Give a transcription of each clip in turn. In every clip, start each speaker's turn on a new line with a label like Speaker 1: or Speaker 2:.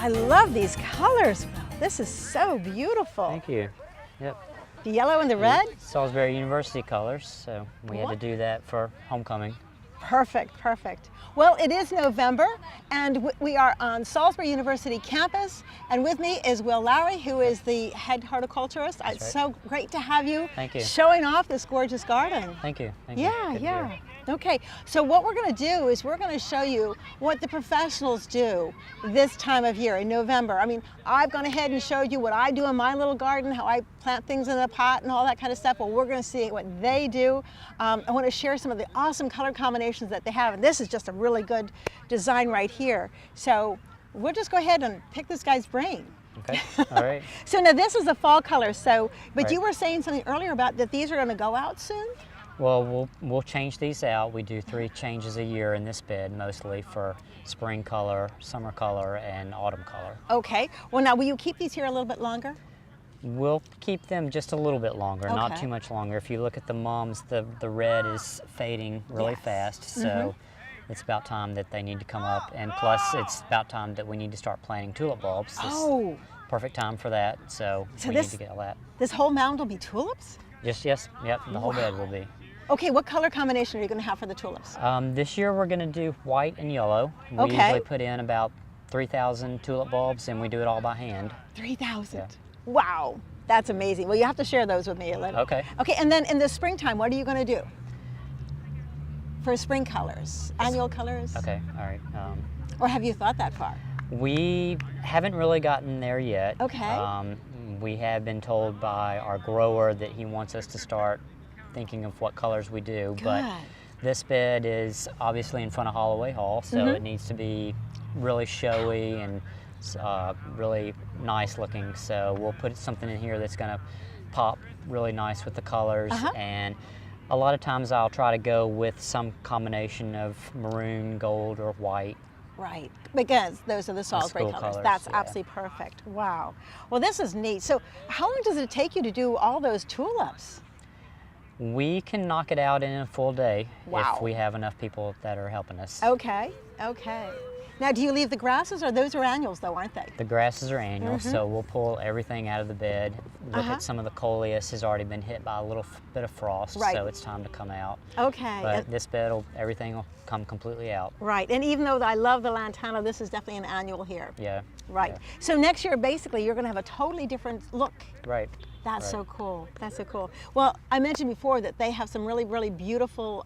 Speaker 1: I love these colors. This is so beautiful.
Speaker 2: Thank you. Yep.
Speaker 1: The yellow and the red?
Speaker 2: Salisbury University colors, so we had to do that for homecoming.
Speaker 1: Perfect, perfect. Well, it is November, and we are on Salisbury University campus, and with me is Will Lowry, who is the head horticulturist.
Speaker 2: That's
Speaker 1: It's
Speaker 2: right.
Speaker 1: so great to have you,
Speaker 2: Thank you.
Speaker 1: showing off this gorgeous garden.
Speaker 2: Thank you. Thank you.
Speaker 1: Yeah,
Speaker 2: Good to
Speaker 1: yeah.
Speaker 2: hear.
Speaker 1: Okay, so what we're going to do is we're going to show you what the professionals do this time of year in November. I mean, I've gone ahead and showed you what I do in my little garden, how I plant things in a pot and all that kind of stuff. Well, we're going to see what they do. I want to share some of the awesome color combinations that they have, and this is just a really good design right here. So we'll just go ahead and pick this guy's brain.
Speaker 2: Okay, all right.
Speaker 1: So now this is the fall color, so, but
Speaker 2: Right.
Speaker 1: you were saying something earlier about that these are going to go out soon?
Speaker 2: Well, we'll change these out. We do 3 changes a year in this bed, mostly for spring color, summer color, and autumn color.
Speaker 1: Okay. Well, now, will you keep these here a little bit longer?
Speaker 2: We'll keep them just a little bit longer, not
Speaker 1: Okay.
Speaker 2: too much longer. If you look at the mums, the red is fading really
Speaker 1: Yes.
Speaker 2: fast, so it's about time that they need to come up. And plus, it's about time that we need to start planting tulip bulbs. This
Speaker 1: Oh,
Speaker 2: perfect time for that, so we
Speaker 1: this-
Speaker 2: need to get all that.
Speaker 1: this whole mound will be tulips?
Speaker 2: Yes, yep, the whole bed will be.
Speaker 1: Okay, what color combination are you going to have for the tulips?
Speaker 2: This year we're going to do white and yellow. We
Speaker 1: Okay.
Speaker 2: usually put in about 3,000 tulip bulbs, and we do it all by hand.
Speaker 1: 3,000.
Speaker 2: Yeah.
Speaker 1: Wow, that's amazing. Well, you have to share those with me a little.
Speaker 2: Okay.
Speaker 1: Okay, and then in the springtime, what are you going to do for spring colors, annual colors?
Speaker 2: Okay, all right.
Speaker 1: Or have you thought that far?
Speaker 2: We haven't really gotten there yet.
Speaker 1: Okay.
Speaker 2: We have been told by our grower that he wants us to start thinking of what colors we do. But
Speaker 1: Good.
Speaker 2: this bed is obviously in front of Holloway Hall, so it needs to be really showy and really nice looking. So we'll put something in here that's going to pop really nice with the colors. And a lot of times I'll try to go with some combination of maroon, gold, or white.
Speaker 1: Right, because those are the Salisbury
Speaker 2: school
Speaker 1: colors.
Speaker 2: colors,
Speaker 1: That's
Speaker 2: yeah.
Speaker 1: absolutely perfect. Wow. Well, this is neat. So how long does it take you to do all those tulips?
Speaker 2: We can knock it out in a full day
Speaker 1: Wow.
Speaker 2: if we have enough people that are helping us.
Speaker 1: Okay, okay. Now, do you leave the grasses, or those are annuals though, aren't they?
Speaker 2: The grasses are annual, so we'll pull everything out of the bed. Look at some of the coleus has already been hit by a little bit of frost,
Speaker 1: Right.
Speaker 2: so it's time to come out.
Speaker 1: Okay.
Speaker 2: But this bed, everything will come completely out.
Speaker 1: Right, and even though I love the lantana, this is definitely an annual here.
Speaker 2: Yeah.
Speaker 1: Right.
Speaker 2: yeah.
Speaker 1: So next year, basically, you're going to have a totally different look.
Speaker 2: Right.
Speaker 1: That's
Speaker 2: Right.
Speaker 1: so cool. That's so cool. Well, I mentioned before that they have some really, really beautiful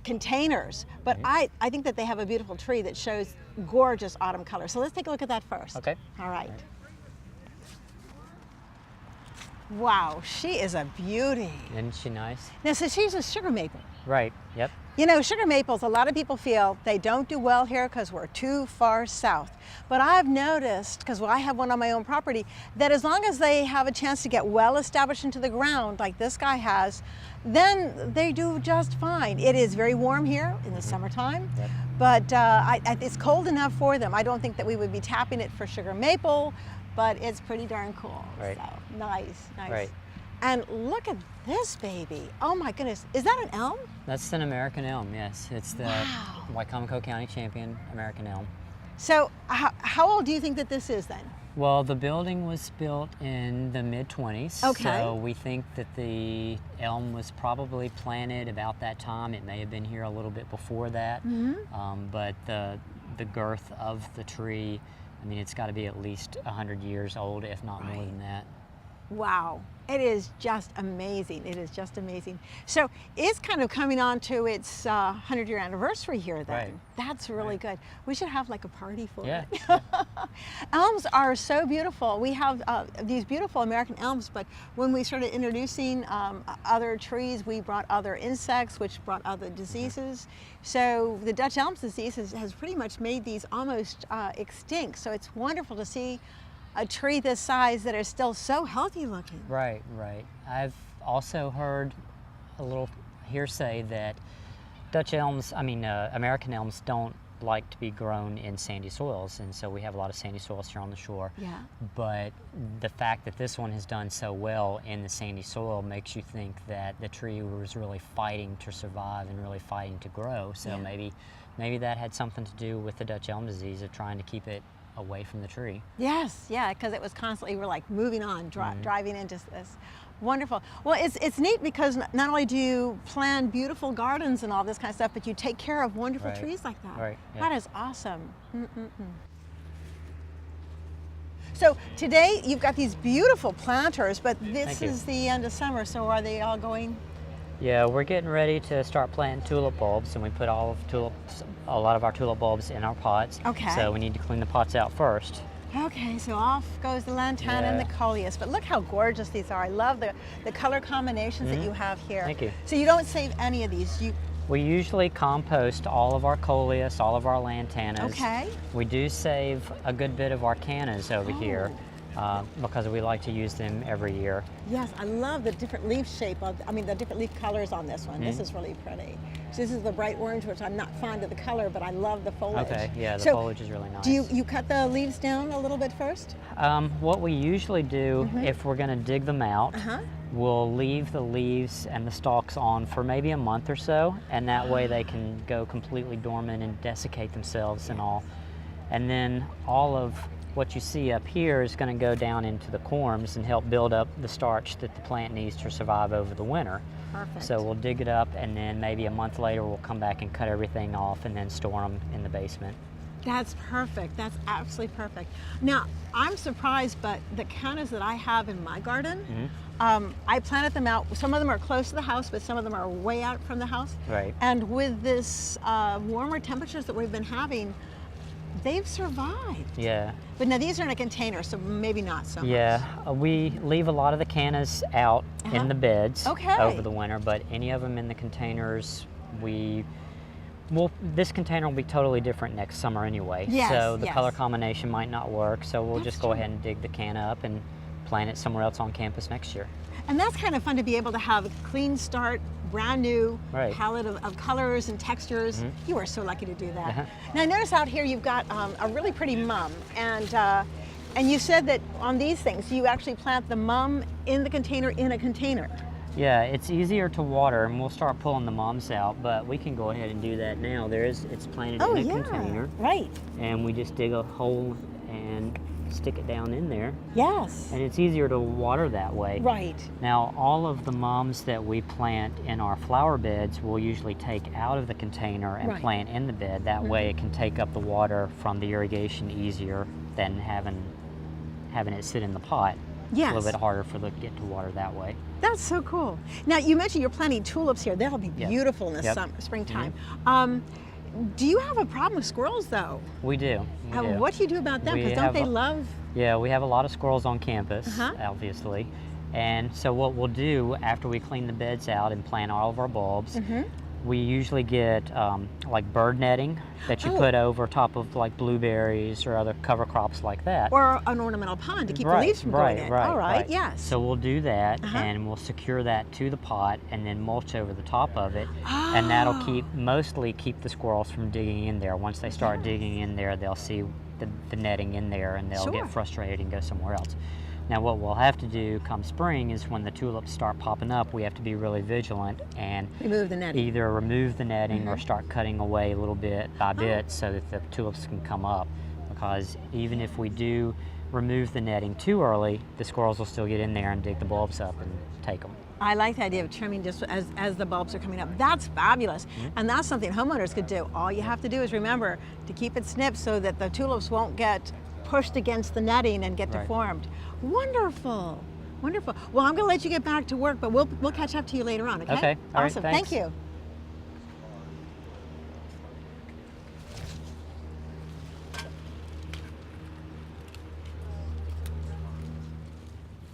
Speaker 1: containers, but I think that they have a beautiful tree that shows gorgeous autumn colors. So let's take a look at that first.
Speaker 2: Okay.
Speaker 1: All right. Wow, she is a beauty.
Speaker 2: Isn't she nice?
Speaker 1: Now, so she's a sugar maple.
Speaker 2: Right. Yep.
Speaker 1: You know, sugar maples, a lot of people feel they don't do well here because we're too far south. But I've noticed, because I have one on my own property, that as long as they have a chance to get well established into the ground, like this guy has, then they do just fine. It is very warm here in the summertime,
Speaker 2: Yep.
Speaker 1: but it's cold enough for them. I don't think that we would be tapping it for sugar maple, but it's pretty darn cool.
Speaker 2: Right.
Speaker 1: So, nice, nice.
Speaker 2: Right.
Speaker 1: And look at this baby. Oh my goodness. Is that an elm?
Speaker 2: That's an American elm, yes. It's the Wicomico County champion American elm.
Speaker 1: So how old do you think that this is then?
Speaker 2: Well, the building was built in the mid-20s,
Speaker 1: Okay.
Speaker 2: so we think that the elm was probably planted about that time. It may have been here a little bit before that, but the girth of the tree, I mean, it's got to be at least 100 years old, if not more than that.
Speaker 1: Wow, it is just amazing. It is just amazing. So it's kind of coming on to its 100-year anniversary here then.
Speaker 2: Right.
Speaker 1: That's really good. We should have like a party for
Speaker 2: Yeah.
Speaker 1: it. Elms are so beautiful. We have these beautiful American elms, but when we started introducing other trees, we brought other insects, which brought other diseases. So the Dutch elm disease has pretty much made these almost extinct. So it's wonderful to see a tree this size that is still so healthy looking.
Speaker 2: Right, right. I've also heard a little hearsay that Dutch elms, American elms don't like to be grown in sandy soils, and so we have a lot of sandy soils here on the shore.
Speaker 1: Yeah.
Speaker 2: But the fact that this one has done so well in the sandy soil makes you think that the tree was really fighting to survive and really fighting to grow. So maybe that had something to do with the Dutch elm disease of trying to keep it away from the tree.
Speaker 1: Yes, yeah, because it was constantly, we're like moving on, driving into this. Wonderful. Well, it's neat because not only do you plan beautiful gardens and all this kind of stuff, but you take care of wonderful trees like that.
Speaker 2: Right. Yeah.
Speaker 1: That is awesome. So today you've got these beautiful planters, but this is the end of summer, so are they all going?
Speaker 2: Yeah, we're getting ready to start planting tulip bulbs, and we put a lot of our tulip bulbs in our pots.
Speaker 1: Okay.
Speaker 2: So we need to clean the pots out first.
Speaker 1: Okay, so off goes the lantana and the coleus. But look how gorgeous these are. I love the color combinations that you have here.
Speaker 2: Thank you.
Speaker 1: So you don't save any of these.
Speaker 2: We usually compost all of our coleus, all of our lantanas.
Speaker 1: Okay.
Speaker 2: We do save a good bit of our cannas over here because we like to use them every year.
Speaker 1: Yes, I love the different leaf shape the different leaf colors on this one. This is really pretty. So this is the bright orange, which I'm not fond of the color, but I love the foliage.
Speaker 2: Okay, yeah, the foliage is really nice.
Speaker 1: Do you cut the leaves down a little bit first?
Speaker 2: What we usually do, if we're going to dig them out, we'll leave the leaves and the stalks on for maybe a month or so, and that way they can go completely dormant and desiccate themselves and all. And then all of what you see up here is going to go down into the corms and help build up the starch that the plant needs to survive over the winter.
Speaker 1: Perfect.
Speaker 2: So we'll dig it up, and then maybe a month later we'll come back and cut everything off and then store them in the basement.
Speaker 1: That's perfect. That's absolutely perfect. Now, I'm surprised, but the cannas that I have in my garden, I planted them out. Some of them are close to the house, but some of them are way out from the house.
Speaker 2: Right.
Speaker 1: And with this warmer temperatures that we've been having, they've survived.
Speaker 2: Yeah.
Speaker 1: But now these are in a container, so maybe not so much.
Speaker 2: Yeah, we leave a lot of the cannas out in the beds over the winter, but any of them in the containers, this container will be totally different next summer anyway.
Speaker 1: Yes,
Speaker 2: so the color combination might not work, so we'll just go ahead and dig the can up and plant it somewhere else on campus next year.
Speaker 1: And that's kind of fun to be able to have a clean start, brand new palette of colors and textures. You are so lucky to do that. Now notice out here you've got a really pretty mum, and you said that on these things you actually plant the mum in the container in a container.
Speaker 2: Yeah, it's easier to water, and we'll start pulling the mums out, but we can go ahead and do that now. It's planted in a container.
Speaker 1: Right.
Speaker 2: And we just dig a hole and stick it down in there.
Speaker 1: Yes.
Speaker 2: And it's easier to water that way.
Speaker 1: Right.
Speaker 2: Now, all of the mums that we plant in our flower beds we'll usually take out of the container and plant in the bed. That way it can take up the water from the irrigation easier than having it sit in the pot.
Speaker 1: Yes.
Speaker 2: It's a little bit harder for get to water that way.
Speaker 1: That's so cool. Now, you mentioned you're planting tulips here. That'll be beautiful in the springtime. Do you have a problem with squirrels, though?
Speaker 2: We do.
Speaker 1: What do you do about them? Because don't they love...
Speaker 2: Yeah, we have a lot of squirrels on campus, obviously. And so what we'll do after we clean the beds out and plant all of our bulbs, we usually get like bird netting that you put over top of like blueberries or other cover crops like that.
Speaker 1: Or an ornamental pond to keep the leaves from going in. All right, yes.
Speaker 2: So we'll do that and we'll secure that to the pot and then mulch over the top of it. And that'll mostly keep the squirrels from digging in there. Once they start digging in there, they'll see the netting in there and they'll get frustrated and go somewhere else. Now what we'll have to do come spring is when the tulips start popping up, we have to be really vigilant and either remove the netting or start cutting away little bit by bit so that the tulips can come up. Because even if we do remove the netting too early, the squirrels will still get in there and dig the bulbs up and take them.
Speaker 1: I like the idea of trimming just as the bulbs are coming up. That's fabulous. And that's something homeowners could do. All you have to do is remember to keep it snipped so that the tulips won't get pushed against the netting and get deformed. Wonderful, wonderful. Well, I'm going to let you get back to work, but we'll catch up to you later on, okay?
Speaker 2: Okay, all
Speaker 1: awesome.
Speaker 2: right, thanks.
Speaker 1: Thank you.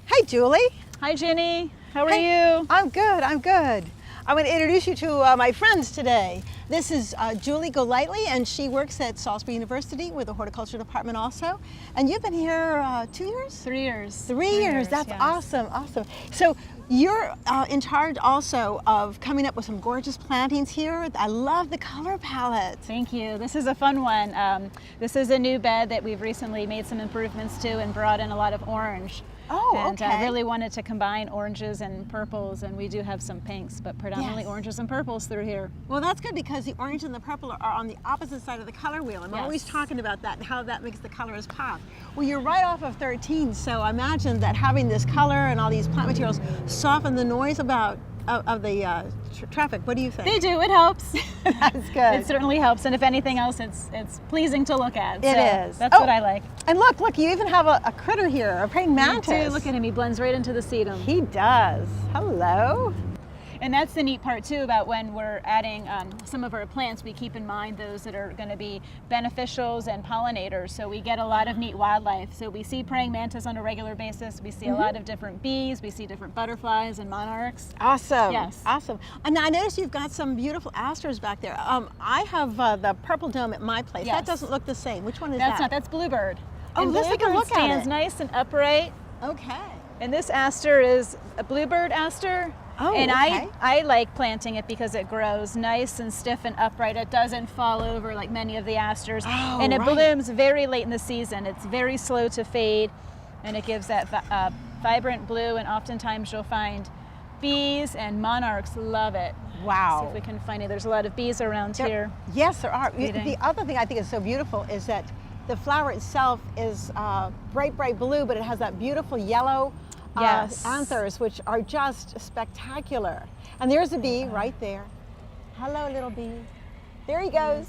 Speaker 1: Hey, Julie.
Speaker 3: Hi, Jenny. How are you?
Speaker 1: I'm good, I'm good. I'm going to introduce you to my friends today. This is Julie Golightly, and she works at Salisbury University with the horticulture department also. And you've been here 2 years?
Speaker 3: 3 years.
Speaker 1: 3 years, that's awesome, awesome. So you're in charge also of coming up with some gorgeous plantings here. I love the color palette.
Speaker 3: Thank you. This is a fun one. This is a new bed that we've recently made some improvements to and brought in a lot of orange.
Speaker 1: Oh,
Speaker 3: and
Speaker 1: okay.
Speaker 3: I really wanted to combine oranges and purples, and we do have some pinks, but predominantly oranges and purples through here.
Speaker 1: Well, that's good because because the orange and the purple are on the opposite side of the color wheel. I'm always talking about that and how that makes the colors pop. Well, you're right off of 13, so I imagine that having this color and all these plant materials soften the noise of the traffic. What do you think?
Speaker 3: They do. It helps.
Speaker 1: That's good.
Speaker 3: It certainly helps, and if anything else, it's pleasing to look at.
Speaker 1: It
Speaker 3: so
Speaker 1: is.
Speaker 3: That's what I like.
Speaker 1: And look, you even have a critter here, a praying mantis.
Speaker 3: Me too. Look at him. He blends right into the sedum.
Speaker 1: He does. Hello.
Speaker 3: And that's the neat part too about when we're adding some of our plants, we keep in mind those that are going to be beneficials and pollinators. So we get a lot of neat wildlife. So we see praying mantis on a regular basis. We see a lot of different bees. We see different butterflies and monarchs.
Speaker 1: Awesome.
Speaker 3: Yes.
Speaker 1: Awesome. And I noticed you've got some beautiful asters back there. I have the purple dome at my place.
Speaker 3: Yes.
Speaker 1: That doesn't look the same. Which one is
Speaker 3: That's
Speaker 1: that?
Speaker 3: not. That's bluebird.
Speaker 1: Oh,
Speaker 3: and
Speaker 1: let's take a
Speaker 3: bluebird
Speaker 1: look at
Speaker 3: stands
Speaker 1: it.
Speaker 3: nice and upright.
Speaker 1: Okay.
Speaker 3: And this aster is a bluebird aster.
Speaker 1: Oh,
Speaker 3: and
Speaker 1: okay.
Speaker 3: I like planting it because it grows nice and stiff and upright. It doesn't fall over like many of the asters.
Speaker 1: Oh,
Speaker 3: and it
Speaker 1: right.
Speaker 3: blooms very late in the season. It's very slow to fade, and it gives that vibrant blue, and oftentimes you'll find bees and monarchs love it.
Speaker 1: Wow.
Speaker 3: See if we can find it. There's a lot of bees around here.
Speaker 1: Yes, there are.
Speaker 3: Feeding.
Speaker 1: The other thing I think is so beautiful is that the flower itself is bright blue, but it has that beautiful yellow
Speaker 3: Yes.
Speaker 1: anthers, which are just spectacular. And there's a bee right there. Hello, little bee. There he goes.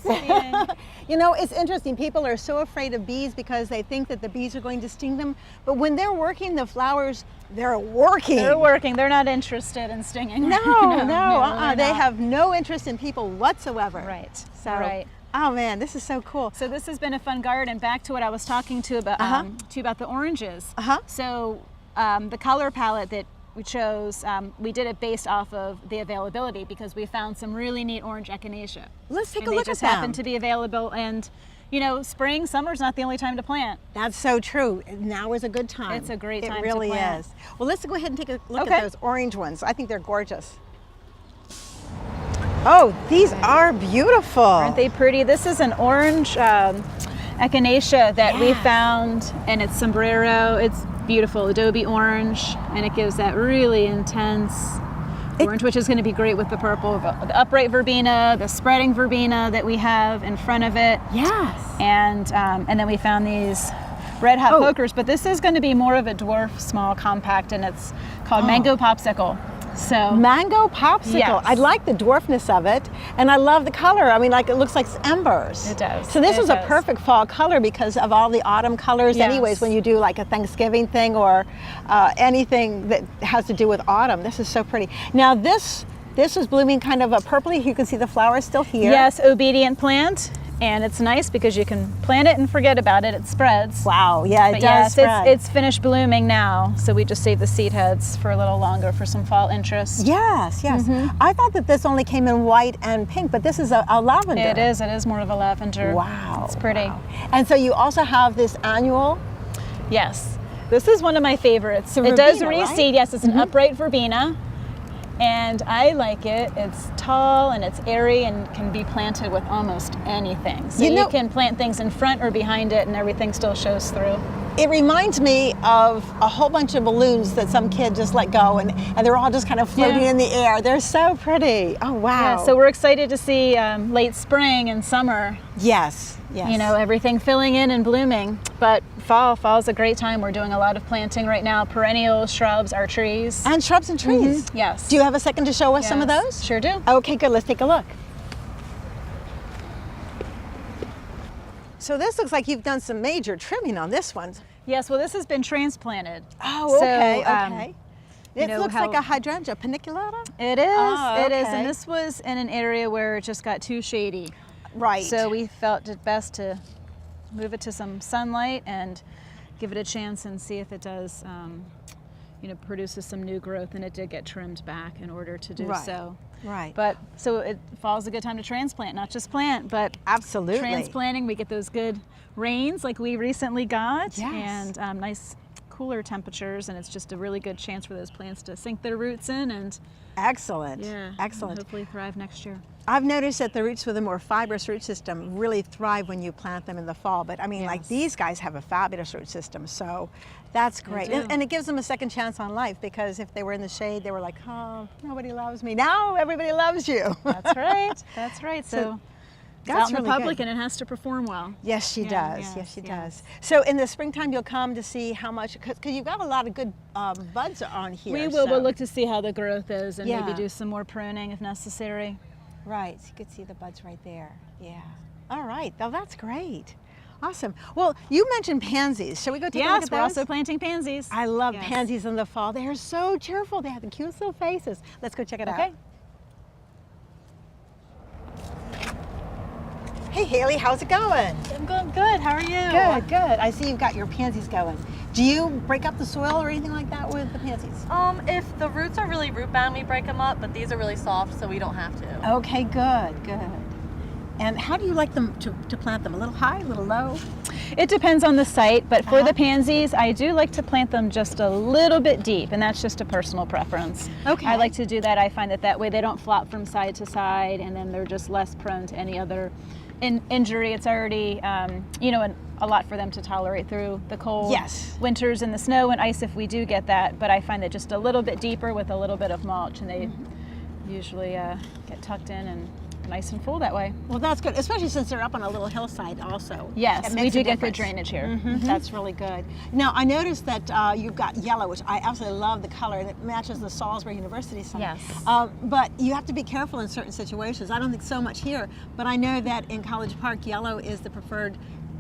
Speaker 1: You know, it's interesting. People are so afraid of bees because they think that the bees are going to sting them. But when they're working the flowers, they're working.
Speaker 3: They're working. They're not interested in stinging.
Speaker 1: No, they have no interest in people whatsoever.
Speaker 3: Right.
Speaker 1: So,
Speaker 3: right.
Speaker 1: oh man, this is so cool.
Speaker 3: So this has been a fun garden. Back to what I was talking to about the oranges. So the color palette that we chose, we did it based off of the availability because we found some really neat orange Echinacea.
Speaker 1: Let's take a
Speaker 3: and
Speaker 1: look
Speaker 3: they just
Speaker 1: at them.
Speaker 3: happened to be available, and you know, spring, summer's not the only time to plant.
Speaker 1: That's so true. Now is a good time.
Speaker 3: It's a great time to
Speaker 1: It really
Speaker 3: plant.
Speaker 1: is. Well, let's go ahead and take a look
Speaker 3: Okay.
Speaker 1: at those orange ones. I think they're gorgeous. Oh, these are beautiful.
Speaker 3: Aren't they pretty? This is an orange Echinacea that we found, and it's sombrero. It's beautiful, adobe orange, and it gives that really intense orange, which is going to be great with the purple, the upright verbena, the spreading verbena that we have in front of it.
Speaker 1: Yes.
Speaker 3: And then we found these red hot pokers, but this is going to be more of a dwarf, small, compact, and it's called Mango Popsicle. So
Speaker 1: Mango Popsicle.
Speaker 3: Yes.
Speaker 1: I like the dwarfness of it, and I love the color. I mean, like it looks like embers.
Speaker 3: It does.
Speaker 1: So this
Speaker 3: It
Speaker 1: is a
Speaker 3: does.
Speaker 1: perfect fall color because of all the autumn colors.
Speaker 3: Yes.
Speaker 1: Anyways, when you do like a Thanksgiving thing or anything that has to do with autumn, this is so pretty. Now this is blooming kind of a purpley. You can see the flowers still here.
Speaker 3: yes, obedient plant. And it's nice because you can plant it and forget about it. It spreads.
Speaker 1: Wow. Yeah, it
Speaker 3: But
Speaker 1: does
Speaker 3: yes,
Speaker 1: spread.
Speaker 3: it's finished blooming now. So we just saved the seed heads for a little longer for some fall interest.
Speaker 1: Yes, yes. I thought that this only came in white and pink, but this is a lavender.
Speaker 3: It is more of a lavender.
Speaker 1: Wow.
Speaker 3: It's pretty.
Speaker 1: Wow. And so you also have this annual.
Speaker 3: Yes. This is one of my favorites.
Speaker 1: It's a
Speaker 3: It does
Speaker 1: verbena,
Speaker 3: reseed.
Speaker 1: right?
Speaker 3: Yes, it's an upright verbena. And I like it. It's tall and it's airy and can be planted with almost anything. So you can plant things in front or behind it and everything still shows through.
Speaker 1: It reminds me of a whole bunch of balloons that some kid just let go and they're all just kind of floating in the air. They're so pretty. Oh, wow.
Speaker 3: Yeah, so we're excited to see late spring and summer.
Speaker 1: Yes, yes.
Speaker 3: You know, everything filling in and blooming. But fall's a great time. We're doing a lot of planting right now. Perennials, shrubs, our trees.
Speaker 1: And shrubs and trees.
Speaker 3: Yes.
Speaker 1: Do you have a second to show us some of those?
Speaker 3: Sure do.
Speaker 1: Okay, good. Let's take a look. So this looks like you've done some major trimming on this one.
Speaker 3: Yes, well, this has been transplanted.
Speaker 1: Oh, okay,
Speaker 3: So,
Speaker 1: okay. It
Speaker 3: know
Speaker 1: looks
Speaker 3: how-
Speaker 1: like a Hydrangea Paniculata.
Speaker 3: It is,
Speaker 1: Oh,
Speaker 3: it is.
Speaker 1: okay.
Speaker 3: And this was in an area where it just got too shady.
Speaker 1: Right.
Speaker 3: So we felt it best to move it to some sunlight and give it a chance and see if it does, you know, produces some new growth. And it did get trimmed back in order to do so.
Speaker 1: Right.
Speaker 3: But so fall's a good time to transplant, not just plant, but
Speaker 1: Absolutely.
Speaker 3: transplanting. We get those good rains like we recently got,
Speaker 1: Yes.
Speaker 3: and nice cooler temperatures, and it's just a really good chance for those plants to sink their roots in and
Speaker 1: Excellent.
Speaker 3: yeah,
Speaker 1: Excellent.
Speaker 3: hopefully thrive next year.
Speaker 1: I've noticed that the roots with a more fibrous root system really thrive when you plant them in the fall. But I mean, like these guys have a fabulous root system, so that's great. And it gives them a second chance on life, because if they were in the shade, they were like, oh, nobody loves me. Now everybody loves you.
Speaker 3: That's right. That's right. So it's out in the public and it has to perform well.
Speaker 1: Yes, she does. Yes, she does. So in the springtime, you'll come to see how much, because you've got a lot of good buds on here.
Speaker 3: We will. We'll look to see how the growth is and maybe do some more pruning if necessary.
Speaker 1: Right, so you could see the buds right there. Yeah. All right, well, that's great. Awesome. Well, you mentioned pansies. Shall we go take a look at those?
Speaker 3: Yes, we're also planting pansies.
Speaker 1: I love pansies in the fall. They are so cheerful. They have the cutest little faces. Let's go check it out.
Speaker 3: Okay.
Speaker 1: Hey, Haley, how's it going?
Speaker 3: I'm going good. How are you?
Speaker 1: Good, good. I see you've got your pansies going. Do you break up the soil or anything like that with the pansies?
Speaker 4: If the roots are really root bound, we break them up, but these are really soft, so we don't have to.
Speaker 1: Okay, good, good. And how do you like them to plant them? A little high, a little low?
Speaker 3: It depends on the site, but for the pansies, I do like to plant them just a little bit deep, and that's just a personal preference. Okay. I like to do that. I find that way they don't flop from side to side, and then they're just less prone to any other injury. It's already, a lot for them to tolerate through the cold winters and the snow and ice if we do get that, but I find that just a little bit deeper with a little bit of mulch, and they usually get tucked in and nice and full that way.
Speaker 1: Well, that's good, especially since they're up on a little hillside also.
Speaker 3: Yes, we do get good drainage here.
Speaker 1: That's really good. Now, I noticed that you've got yellow, which I absolutely love the color, and it matches the Salisbury University sign.
Speaker 3: Yes.
Speaker 1: But you have to be careful in certain situations. I don't think so much here, but I know that in College Park, yellow is the preferred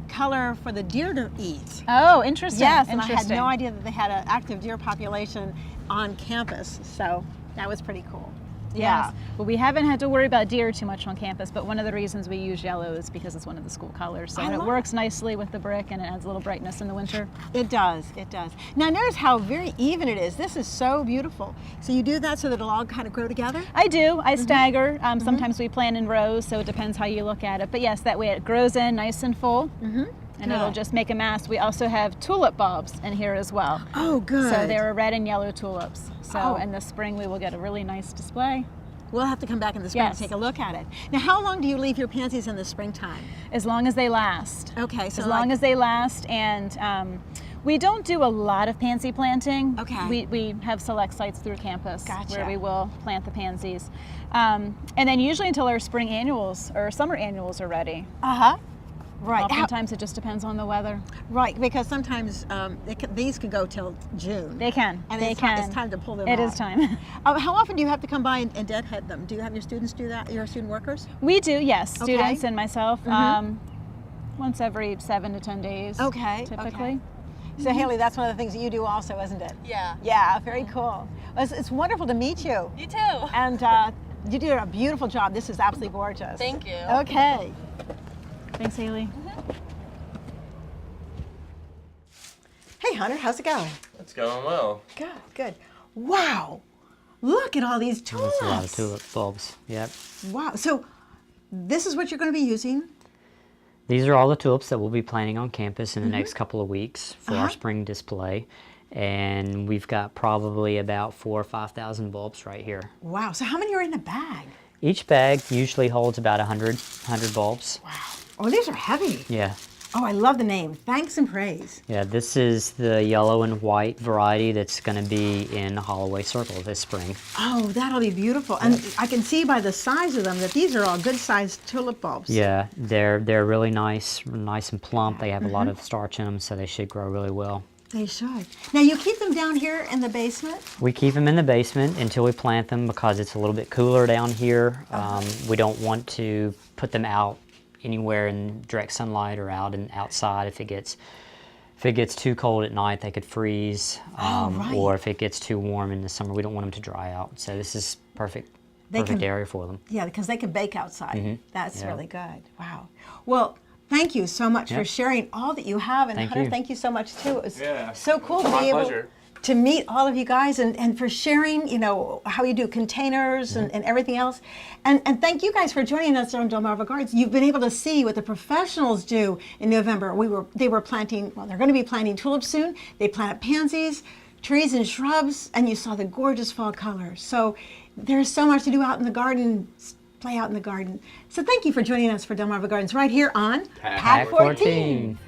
Speaker 1: color for the deer to eat.
Speaker 3: Oh, interesting.
Speaker 1: Yes, and I had no idea that they had an active deer population on campus, so that was pretty cool.
Speaker 3: Yeah. Yes. Well, we haven't had to worry about deer too much on campus, but one of the reasons we use yellow is because it's one of the school colors. So it works nicely with the brick, and it adds a little brightness in the winter. It
Speaker 1: does, it does. Now notice how very even it is. This is so beautiful. So you do that so that it'll all kind of grow together?
Speaker 3: I do. I stagger. Sometimes we plant in rows, so it depends how you look at it. But yes, that way it grows in nice and full. And it'll just make a mass. We also have tulip bulbs in here as well.
Speaker 1: Oh, good.
Speaker 3: So there are red and yellow tulips. So in the spring we will get a really nice display.
Speaker 1: We'll have to come back in the spring to take a look at it. Now, how long do you leave your pansies in the springtime?
Speaker 3: As long as they last.
Speaker 1: Okay, so
Speaker 3: as long as they last, and we don't do a lot of pansy planting.
Speaker 1: Okay.
Speaker 3: We have select sites through campus where we will plant the pansies, and then usually until our spring annuals or summer annuals are ready.
Speaker 1: Right.
Speaker 3: Oftentimes it just depends on the weather.
Speaker 1: Right, because sometimes these can go till June.
Speaker 3: They can.
Speaker 1: And
Speaker 3: it's
Speaker 1: time to pull them out.
Speaker 3: It is time.
Speaker 1: How often do you have to come by and deadhead them? Do you have your students do that, your student workers?
Speaker 3: We do, yes. Students and myself. Once every 7 to 10 days.
Speaker 1: Okay.
Speaker 3: Typically.
Speaker 1: So Haley, that's one of the things that you do also, isn't it?
Speaker 4: Yeah.
Speaker 1: Yeah, very cool. It's wonderful to meet you.
Speaker 4: You too.
Speaker 1: And you did a beautiful job. This is absolutely gorgeous.
Speaker 4: Thank you.
Speaker 1: Okay.
Speaker 3: Thanks, Haley.
Speaker 1: Hey, Hunter, how's it going?
Speaker 5: It's going well.
Speaker 1: Good, good. Wow, look at all these tulips.
Speaker 2: That's a lot of tulip bulbs, yep.
Speaker 1: Wow, so this is what you're going to be using?
Speaker 2: These are all the tulips that we'll be planting on campus in the next couple of weeks for our spring display. And we've got probably about 4,000 or 5,000 bulbs right here.
Speaker 1: Wow, so how many are in a bag?
Speaker 2: Each bag usually holds about 100 bulbs.
Speaker 1: Wow. Oh, these are heavy.
Speaker 2: Yeah.
Speaker 1: Oh, I love the name. Thanks and praise.
Speaker 2: Yeah, this is the yellow and white variety that's going to be in Holloway Circle this spring.
Speaker 1: Oh, that'll be beautiful. And I can see by the size of them that these are all good-sized tulip bulbs.
Speaker 2: Yeah, they're really nice and plump. They have a lot of starch in them, so they should grow really well.
Speaker 1: They should. Now, you keep them down here in the basement?
Speaker 2: We keep them in the basement until we plant them because it's a little bit cooler down here. We don't want to put them out anywhere in direct sunlight or outside. If it gets too cold at night, they could freeze. Or if it gets too warm in the summer, we don't want them to dry out. So this is perfect area for them.
Speaker 1: Yeah, because they can bake outside. That's really good. Wow. Well, thank you so much for sharing all that you have. And Hunter, thank you so much too. It was so cool to be able to meet all of you guys and for sharing, how you do containers and everything else. And thank you guys for joining us on Delmarva Gardens. You've been able to see what the professionals do in November. They were planting, they're going to be planting tulips soon. They planted pansies, trees and shrubs, and you saw the gorgeous fall colors. So there's so much to do out in the garden play out in the garden. So thank you for joining us for Delmarva Gardens right here on
Speaker 2: Pack 14.